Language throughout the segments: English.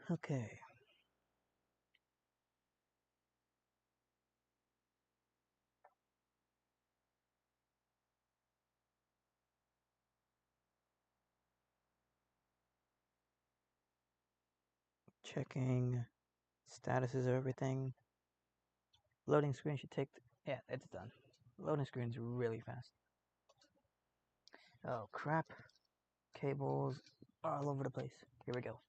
Okay. Checking statuses of everything. Loading screen should take. Yeah, it's done. Loading screen's really fast. Oh crap. Cables are all over the place. Here we go.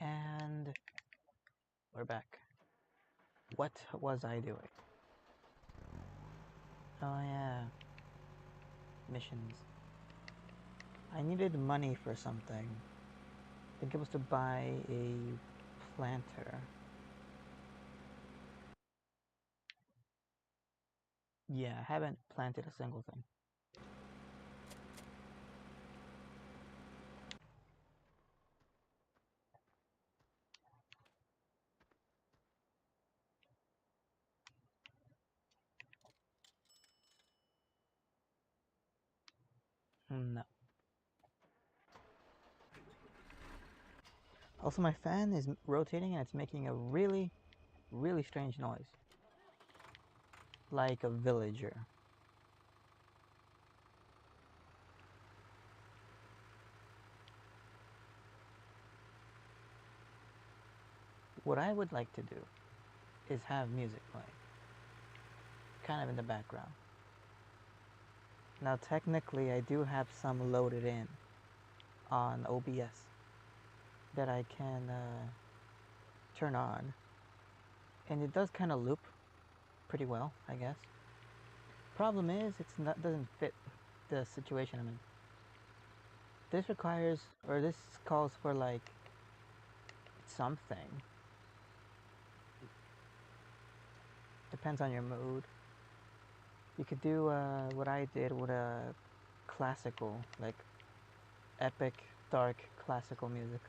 And we're back. What was I doing? Oh yeah. Missions. I needed money for something. I think it was to buy a planter. Yeah, I haven't planted a single thing. No. Also, my fan is rotating and it's making a really, really strange noise. Like a villager. What I would like to do is have music playing. Kind of in the background. Now, technically, I do have some loaded in on OBS that I can turn on. And it does kind of loop pretty well, I guess. Problem is, doesn't fit the situation I'm in. This requires, or this calls for like something. Depends on your mood. You could do what I did with a classical, like epic, dark classical music.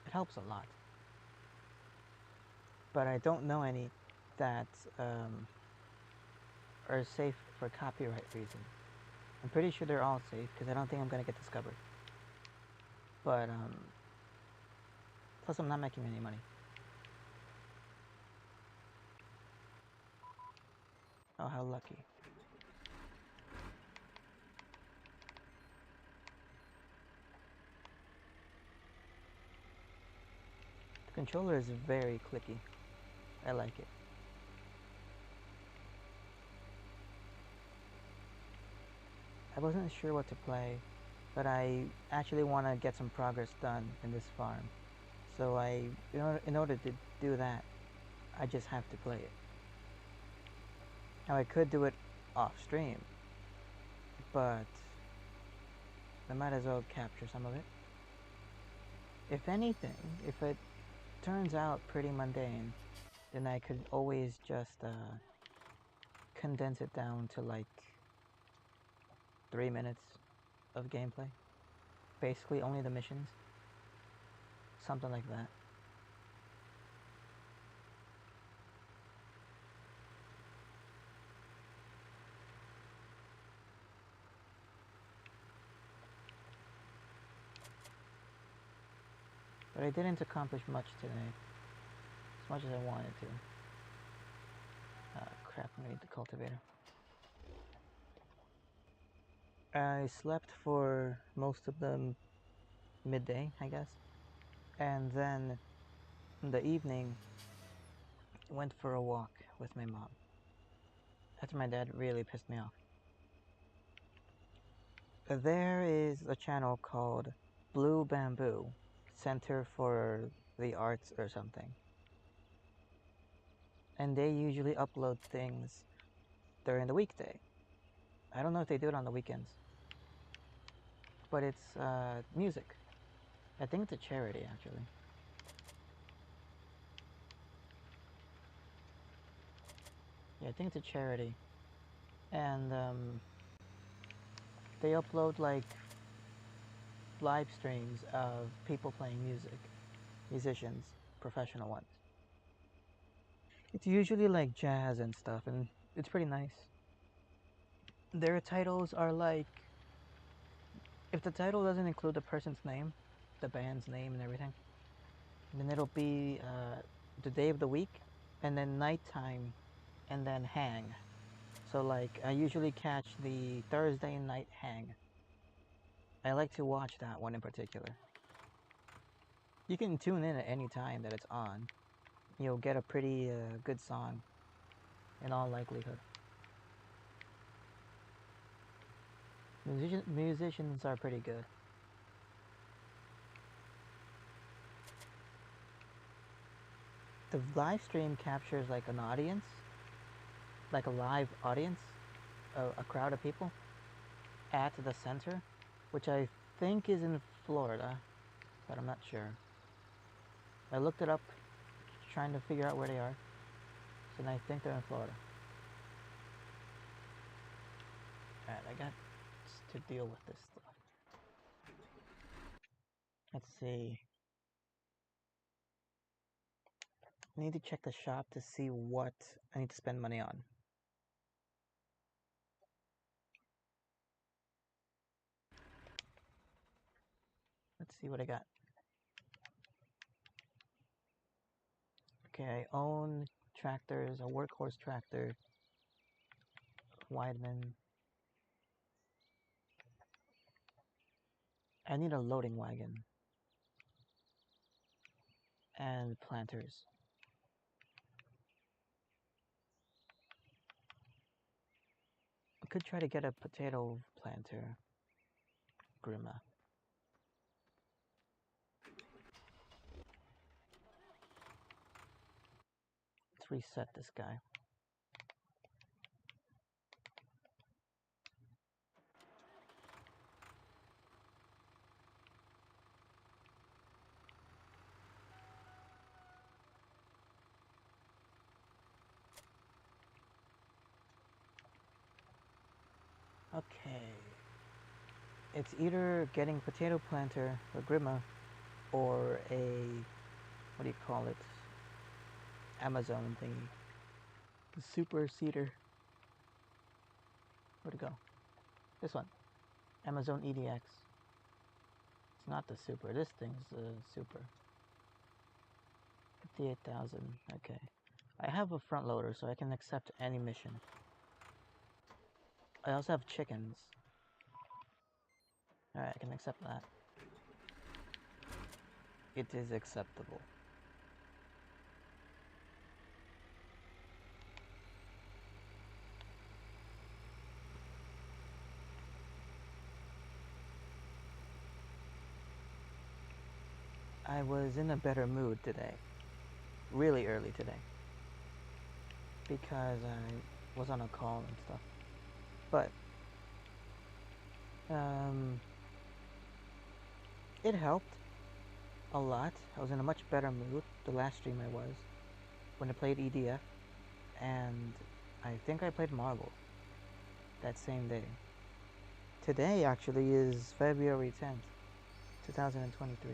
It helps a lot. But I don't know any that are safe for copyright reasons. I'm pretty sure they're all safe because I don't think I'm going to get discovered. But, plus I'm not making any money. Oh, how lucky. The controller is very clicky. I like it. I wasn't sure what to play, but I actually want to get some progress done in this farm. So in order to do that, I just have to play it. Now I could do it off stream, but I might as well capture some of it. If anything, if it turns out pretty mundane, then I could always just condense it down to like 3 minutes of gameplay. Basically only the missions. Something like that. But I didn't accomplish much today. As much as I wanted to. Crap, I need the cultivator. I slept for most of the midday, I guess. And then in the evening, went for a walk with my mom. After my dad really pissed me off. There is a channel called Blue Bamboo, Center for the Arts or something. And they usually upload things during the weekday. I don't know if they do it on the weekends. But it's music. I think it's a charity, actually. Yeah, I think it's a charity. And they upload like live streams of people playing music. Musicians, professional ones. It's usually like jazz and stuff, and it's pretty nice. Their titles are like, if the title doesn't include the person's name, the band's name and everything, then it'll be the day of the week, and then nighttime, and then hang. So like, I usually catch the Thursday night hang. I like to watch that one in particular. You can tune in at any time that it's on. You'll get a pretty good song, in all likelihood. Musicians are pretty good. The live stream captures like an audience, like a live audience, a crowd of people at the center, which I think is in Florida, but I'm not sure. I looked it up trying to figure out where they are, so I think they're in Florida. Alright, I got to deal with this stuff. Let's see. I need to check the shop to see what I need to spend money on. Let's see what I got. Okay, I own tractors, a workhorse tractor, Weidman. I need a loading wagon. And planters. I could try to get a potato planter. Grima. Let's reset this guy. Okay. It's either getting potato planter or Grima, or a, what do you call it? Amazon thingy. The super seeder. Where'd it go? This one. Amazon EDX. It's not the super. This thing's the super. 58,000. Okay. I have a front loader, so I can accept any mission. I also have chickens. Alright, I can accept that. It is acceptable. I was in a better mood today. Really early today. Because I was on a call and stuff. But, it helped a lot. I was in a much better mood the last stream I was, when I played EDF, and I think I played Marble that same day. Today actually is February 10th, 2023.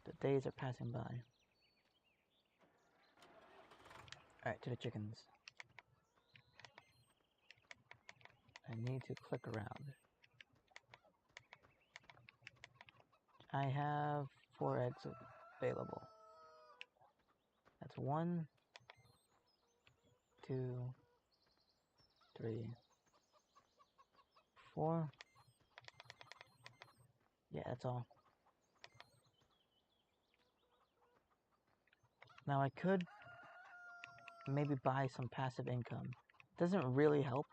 The days are passing by. Alright, to the chickens. I need to click around. I have 4 eggs available. That's 1, 2, 3, 4. Yeah, that's all. Now I could maybe buy some passive income. Doesn't really help.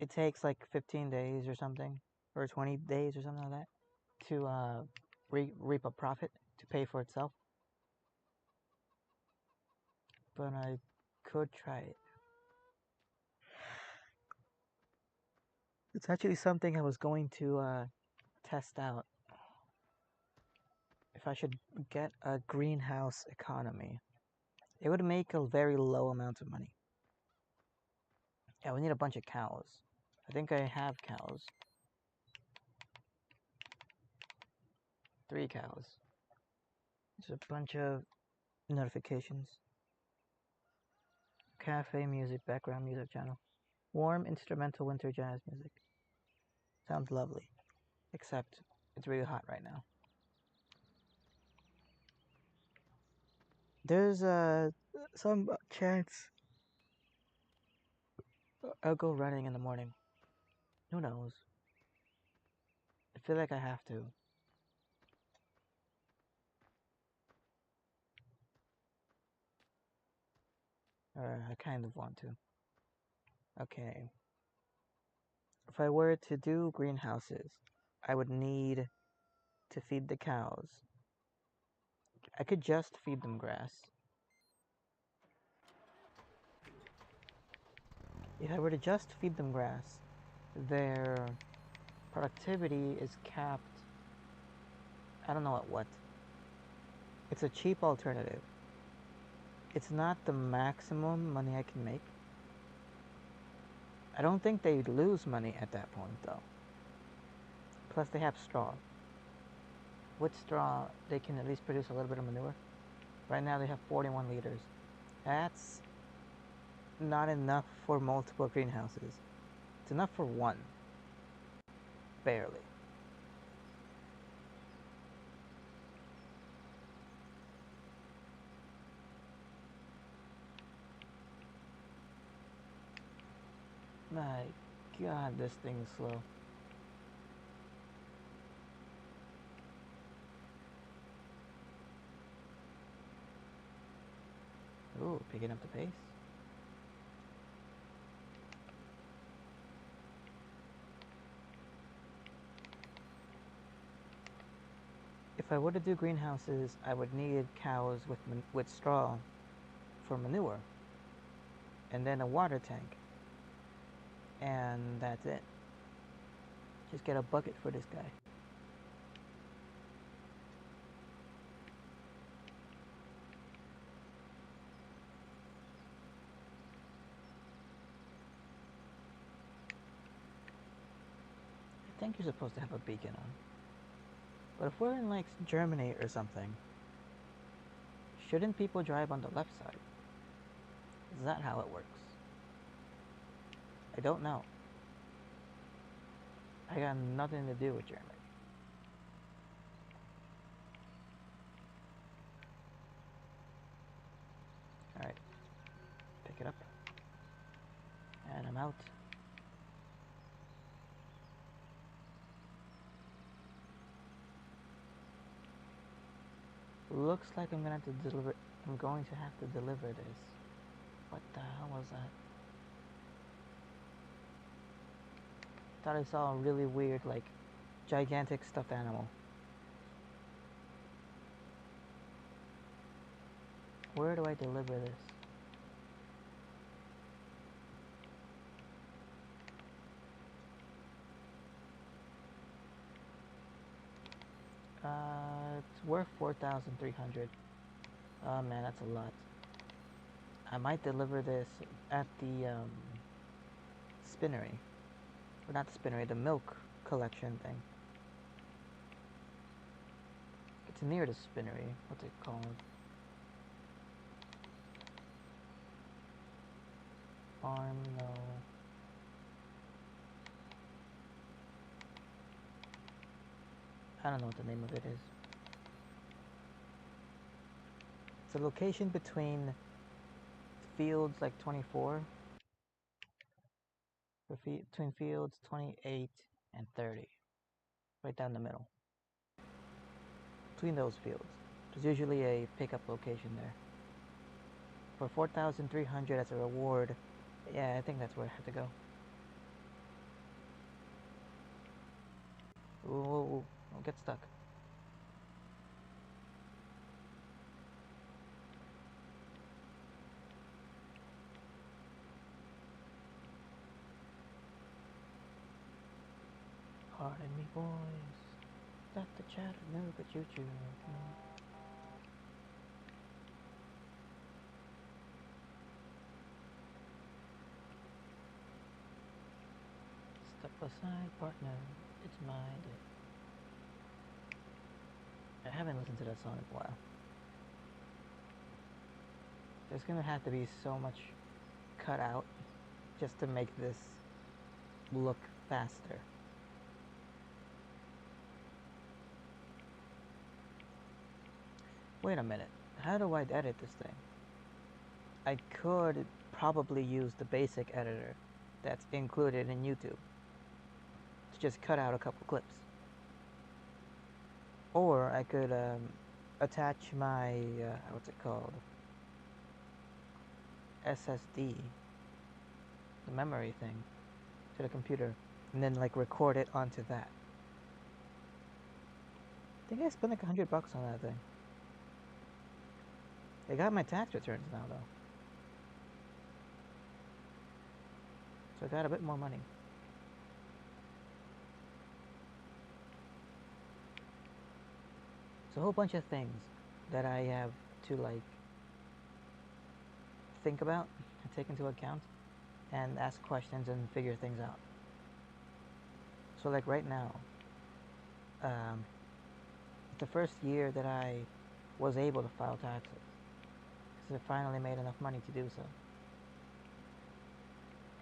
It takes like 15 days or something, or 20 days or something like that, to reap a profit to pay for itself. But I could try it. It's actually something I was going to test out. If I should get a greenhouse economy, it would make a very low amount of money. Yeah, we need a bunch of cows. I think I have cows. 3 cows. There's a bunch of notifications. Cafe music, background music channel. Warm instrumental winter jazz music. Sounds lovely. Except it's really hot right now. There's some chance I'll go running in the morning. Who knows? I feel like I have to. Or I kind of want to. Okay. If I were to do greenhouses, I would need to feed the cows. I could just feed them grass. If I were to just feed them grass, their productivity is capped. I don't know at what. It's a cheap alternative. It's not the maximum money I can make. I don't think they'd lose money at that point, though. Plus, they have straw. With straw, they can at least produce a little bit of manure. Right now, they have 41 liters. That's not enough for multiple greenhouses. It's enough for one. Barely. My god, this thing is slow. Ooh, picking up the pace. If I were to do greenhouses, I would need cows with straw for manure. And then a water tank. And that's it. Just get a bucket for this guy. I think you're supposed to have a beacon on. But if we're in like Germany or something, shouldn't people drive on the left side? Is that how it works? I don't know. I got nothing to do with Germany. Alright. Pick it up. And I'm out. Looks like I'm going to have to deliver this. What the hell was that? Thought I saw a really weird, like, gigantic stuffed animal. Where do I deliver this? It's worth 4,300. Oh man, that's a lot. I might deliver this at the spinnery. Or not the spinnery, the milk collection thing. It's near the spinnery. What's it called? Farm, no. I don't know what the name of it is. It's a location between fields like 24. Between fields 28 and 30. Right down the middle. Between those fields. There's usually a pickup location there. For 4,300 as a reward, yeah, I think that's where I have to go. Ooh, I'll get stuck. Pardon me, boys. That's the Chattanooga choo-choo. Step aside, partner. It's my day. I haven't listened to that song in a while. There's gonna have to be so much cut out just to make this look faster. Wait a minute, how do I edit this thing? I could probably use the basic editor that's included in YouTube to just cut out a couple clips. Or I could attach my, what's it called? SSD, the memory thing, to the computer, and then like record it onto that. I think I spent like $100 on that thing. I got my tax returns now though, so I got a bit more money. It's a whole bunch of things that I have to like think about and take into account and ask questions and figure things out. So like right now, the first year that I was able to file taxes, because I finally made enough money to do so.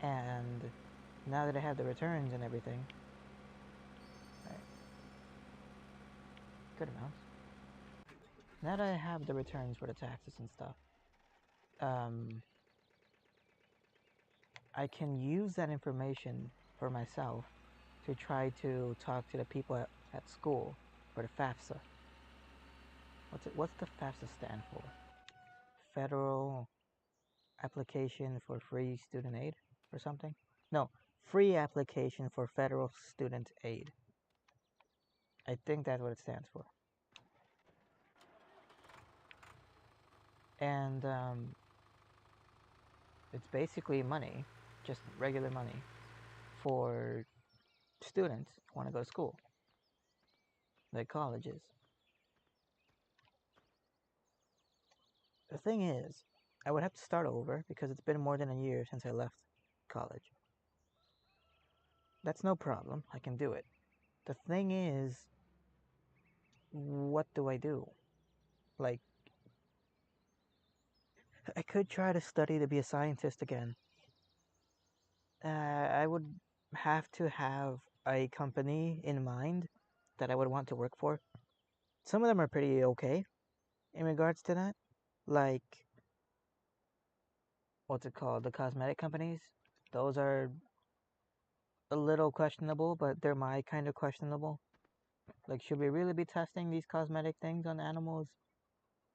And now that I have the returns and everything, right, good amounts. Now that I have the returns for the taxes and stuff, I can use that information for myself to try to talk to the people at school for the FAFSA. What's the FAFSA stand for? Federal Application for Free Student Aid or something? No, Free Application for Federal Student Aid. I think that's what it stands for. And it's basically money, just regular money, for students who want to go to school, like colleges. The thing is, I would have to start over because it's been more than a year since I left college. That's no problem, I can do it. The thing is, what do I do? Like, I could try to study to be a scientist again. I would have to have a company in mind that I would want to work for. Some of them are pretty okay in regards to that. Like, what's it called? The cosmetic companies. Those are a little questionable, but they're my kind of questionable. Like, should we really be testing these cosmetic things on animals?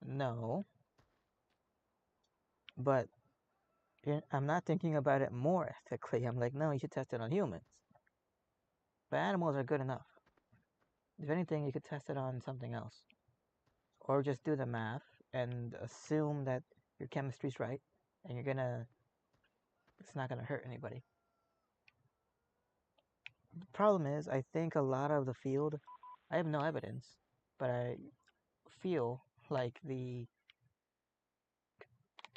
No. But I'm not thinking about it more ethically. I'm like, no, you should test it on humans. But animals are good enough. If anything, you could test it on something else. Or just do the math and assume that your chemistry's right and it's not gonna hurt anybody. The problem is, I think a lot of the field, I have no evidence, but I feel like the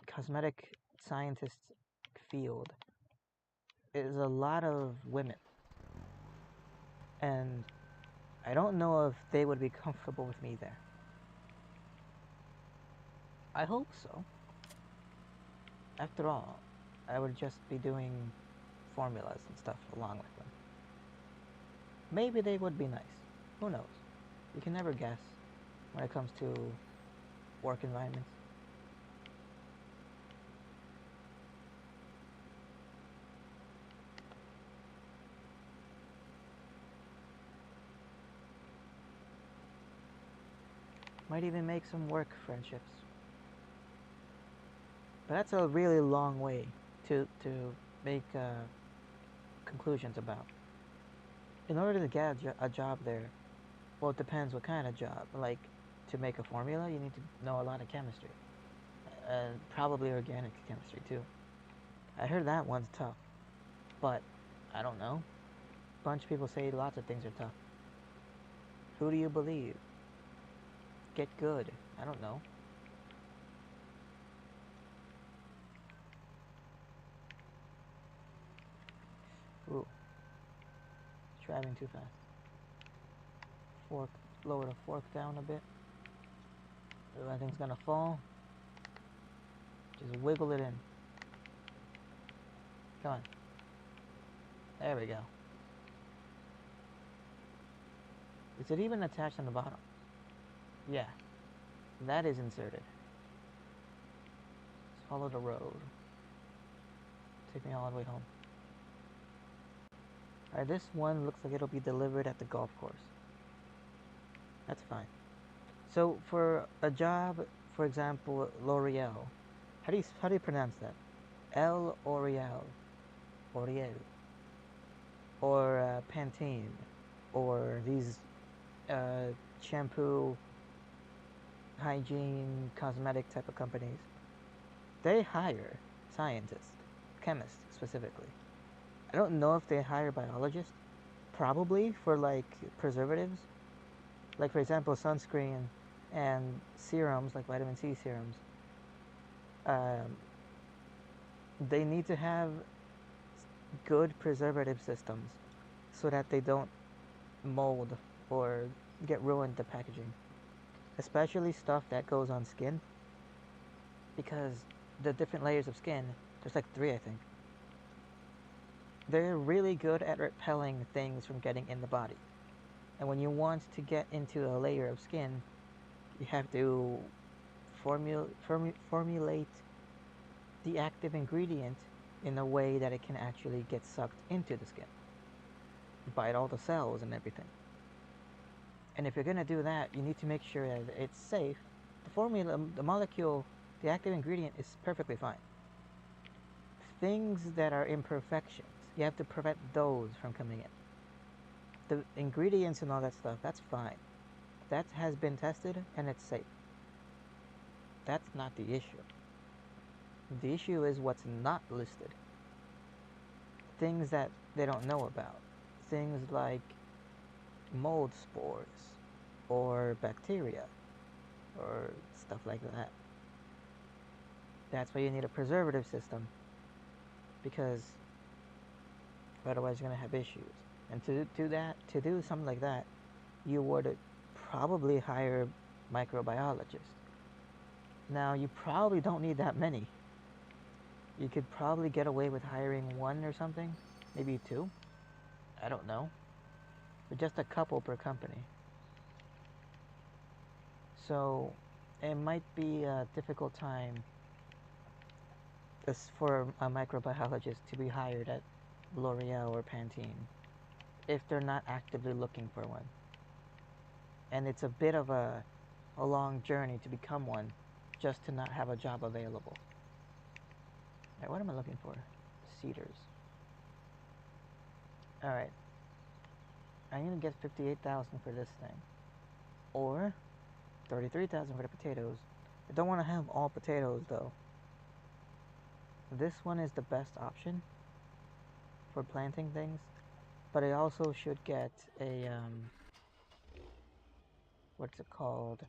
cosmetic scientist field is a lot of women. And I don't know if they would be comfortable with me there. I hope so. After all, I would just be doing formulas and stuff along with them. Maybe they would be nice. Who knows? You can never guess when it comes to work environments. Might even make some work friendships. But that's a really long way to make conclusions about. In order to get a job there, well, it depends what kind of job. Like, to make a formula, you need to know a lot of chemistry. Probably organic chemistry, too. I heard that one's tough. But, I don't know. A bunch of people say lots of things are tough. Who do you believe? Get good. I don't know. Ooh. Driving too fast. Lower the fork down a bit. Ooh, that thing's gonna fall. Just wiggle it in. Come on. There we go. Is it even attached on the bottom? Yeah. That is inserted. Let's follow the road. Take me all the way home. Alright, this one looks like it'll be delivered at the golf course. That's fine. So for a job, for example, L'Oreal, how do you pronounce that? L'Oreal, L'Oreal, or Pantene, or these shampoo, hygiene, cosmetic type of companies. They hire scientists, chemists specifically. I don't know if they hire biologists. Probably for like preservatives, like for example sunscreen and serums like vitamin C serums. Um, they need to have good preservative systems so that they don't mold or get ruined the packaging, especially stuff that goes on skin, because the different layers of skin, there's like 3 I think, they're really good at repelling things from getting in the body. And when you want to get into a layer of skin, you have to formulate the active ingredient in a way that it can actually get sucked into the skin, bite all the cells and everything. And if you're going to do that, you need to make sure that it's safe. The formula, the molecule, the active ingredient is perfectly fine. Things that are imperfections, you have to prevent those from coming in. The ingredients and all that stuff, that's fine. That has been tested and it's safe. That's not the issue. The issue is what's not listed. Things that they don't know about. Things like mold spores or bacteria or stuff like that. That's why you need a preservative system, because otherwise you're going to have issues. And to do something like that, you would probably hire microbiologists. Now, you probably don't need that many. You could probably get away with hiring 1 or something, maybe 2. I don't know. But just a couple per company. So it might be a difficult time for a microbiologist to be hired at L'Oreal or Pantene if they're not actively looking for one. And it's a bit of a long journey to become one just to not have a job available. Alright, what am I looking for? Cedars. Alright. I'm gonna get 58,000 for this thing. Or 33,000 for the potatoes. I don't want to have all potatoes though. This one is the best option for planting things, but I also should get a what's it called?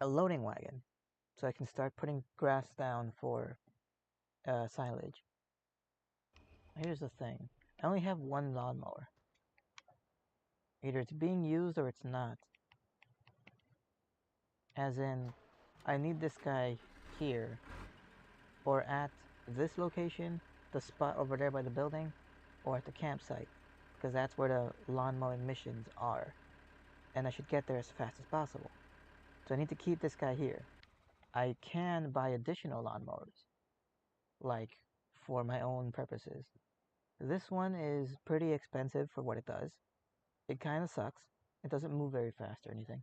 A loading wagon, so I can start putting grass down for silage. Here's the thing: I only have 1 lawnmower. Either it's being used or it's not. As in, I need this guy here, or at this location, the spot over there by the building, or at the campsite, because that's where the lawn mowing missions are, and I should get there as fast as possible. So I need to keep this guy here. I can buy additional lawnmowers, like for my own purposes. This one is pretty expensive for what it does. It kind of sucks. It doesn't move very fast or anything.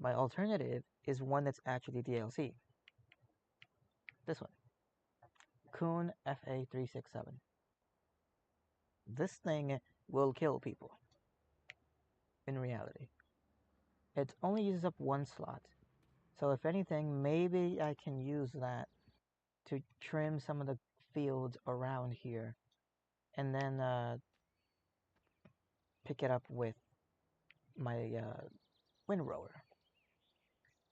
My alternative is one that's actually DLC. This one. Kuhn FA367. This thing will kill people. In reality. It only uses up 1 slot. So if anything, maybe I can use that to trim some of the fields around here. And then pick it up with my windrower.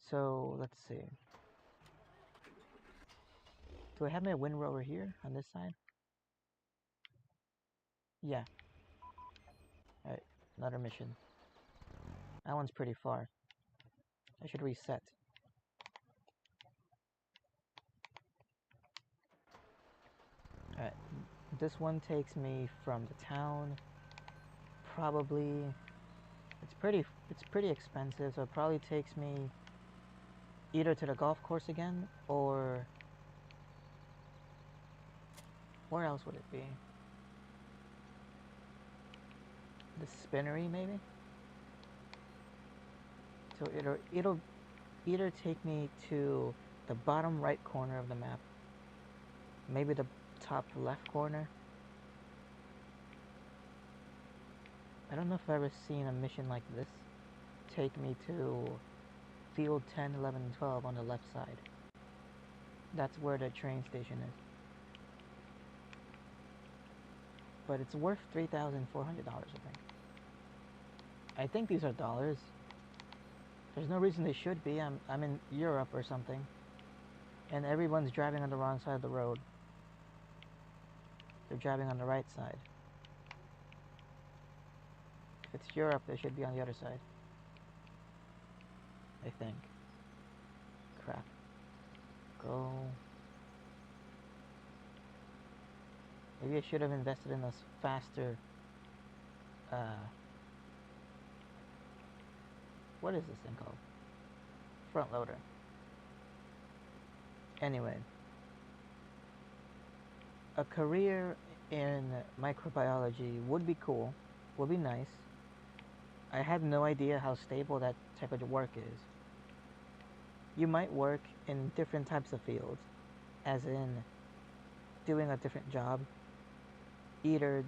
So let's see. Do I have my windrower here on this side? Yeah. Alright, another mission. That one's pretty far. I should reset. This one takes me from the town. Probably, it's pretty expensive, so it probably takes me either to the golf course again, or where else would it be? The spinnery, maybe? So it'll either take me to the bottom right corner of the map, maybe the top left corner. I don't know if I've ever seen a mission like this take me to field 10, 11, and 12 on the left side. That's where the train station is. But it's worth $3,400, I think. I think these are dollars. There's no reason they should be. I'm in Europe or something. And everyone's driving on the wrong side of the road. They're driving on the right side. If it's Europe, they should be on the other side. I think. Crap. Go. Maybe I should have invested in this faster. What is this thing called? Front loader. Anyway. A career in microbiology would be cool. Would be nice. I have no idea how stable that type of work is. You might work in different types of fields, as in doing a different job, either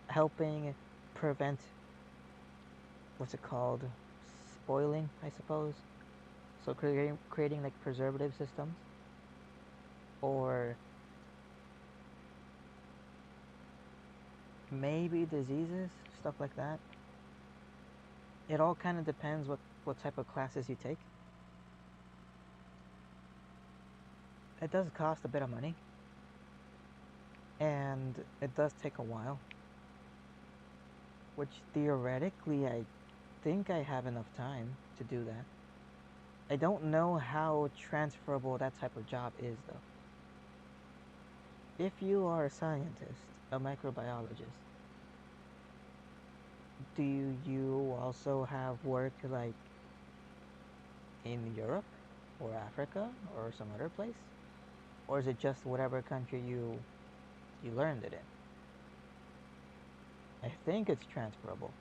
helping prevent, what's it called, spoiling, I suppose. So creating like preservative systems, or maybe diseases, stuff like that. It all kind of depends what type of classes you take. It does cost a bit of money, and it does take a while, which theoretically I think I have enough time to do that. I don't know how transferable that type of job is, though. If you are a scientist, a microbiologist, do you also have work like in Europe or Africa or some other place? Or is it just whatever country you learned it in? I think it's transferable.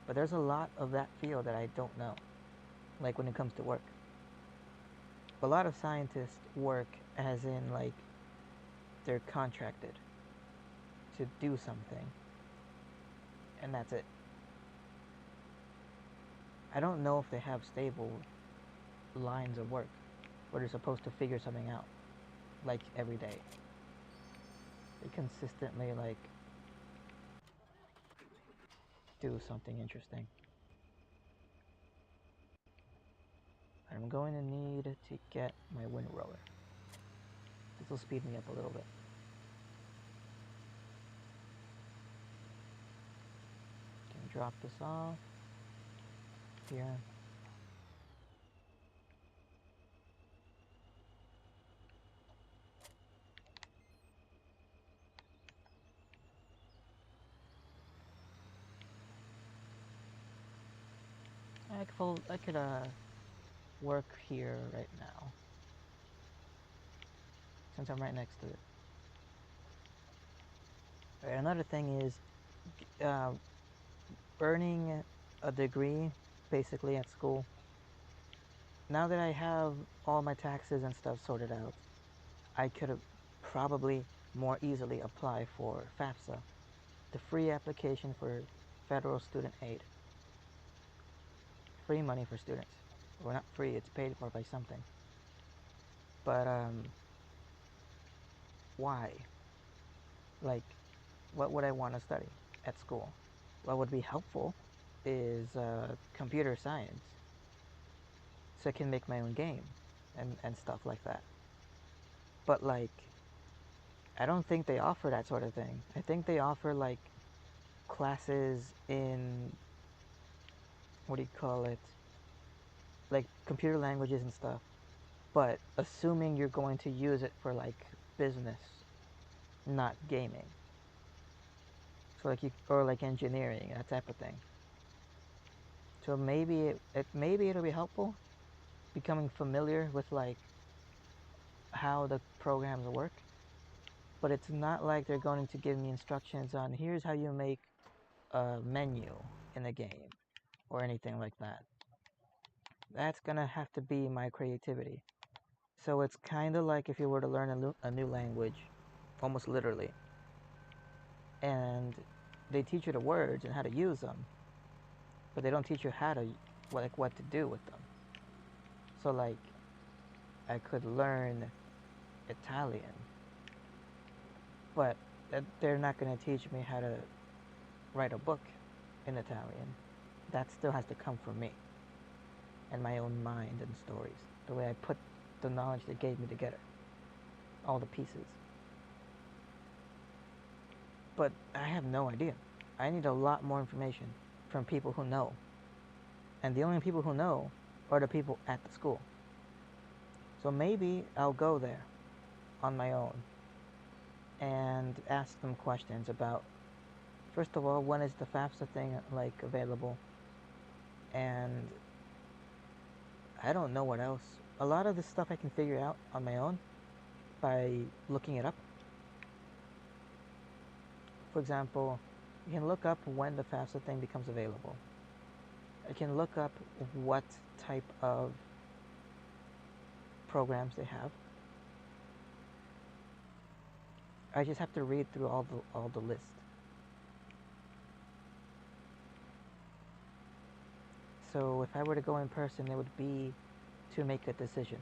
But there's a lot of that field that I don't know, like when it comes to work. A lot of scientists work as in like they're contracted to do something, and that's it. I don't know if they have stable lines of work where they're supposed to figure something out, like every day. They consistently like do something interesting. I'm going to need to get my wind roller. This will speed me up a little bit. Can drop this off here. I could work here right now, since I'm right next to it. Right, another thing is earning a degree, basically at school. Now that I have all my taxes and stuff sorted out, I could have probably more easily apply for FAFSA, the free application for federal student aid. Free money for students. Well, not free, it's paid for by something. But, why? Like, what would I want to study at school? What would be helpful is computer science, so I can make my own game and stuff like that. But, like, I don't think they offer that sort of thing. I think they offer, like, classes in, what do you call it? Like, computer languages and stuff. but assuming you're going to use it for like business, not gaming. So like you or like engineering, that type of thing. So maybe it'll be helpful becoming familiar with like how the programs work, but it's not like they're going to give me instructions on here's how you make a menu in a game or anything like that. That's gonna have to be my creativity. So it's kind of like if you were to learn a new language, almost literally, and they teach you the words and how to use them, but they don't teach you how to what to do with them. So like I could learn Italian, but they're not going to teach me how to write a book in Italian. That still has to come from me and my own mind and stories. The way I put the knowledge they gave me together, all the pieces. But I have no idea. I need a lot more information from people who know. And the only people who know are the people at the school. So maybe I'll go there on my own and ask them questions about, first of all, when is the FAFSA thing like available? And I don't know what else. A lot of this stuff I can figure out on my own by looking it up. For example, you can look up when the FAFSA thing becomes available. I can look up what type of programs they have. I just have to read through all the list. So if I were to go in person, it would be to make a decision.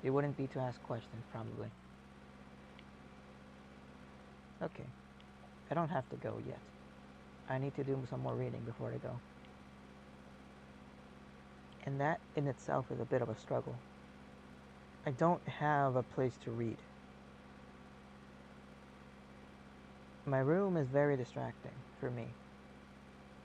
It wouldn't be to ask questions, probably. Okay, I don't have to go yet. I need to do some more reading before I go. And that in itself is a bit of a struggle. I don't have a place to read. My room is very distracting for me.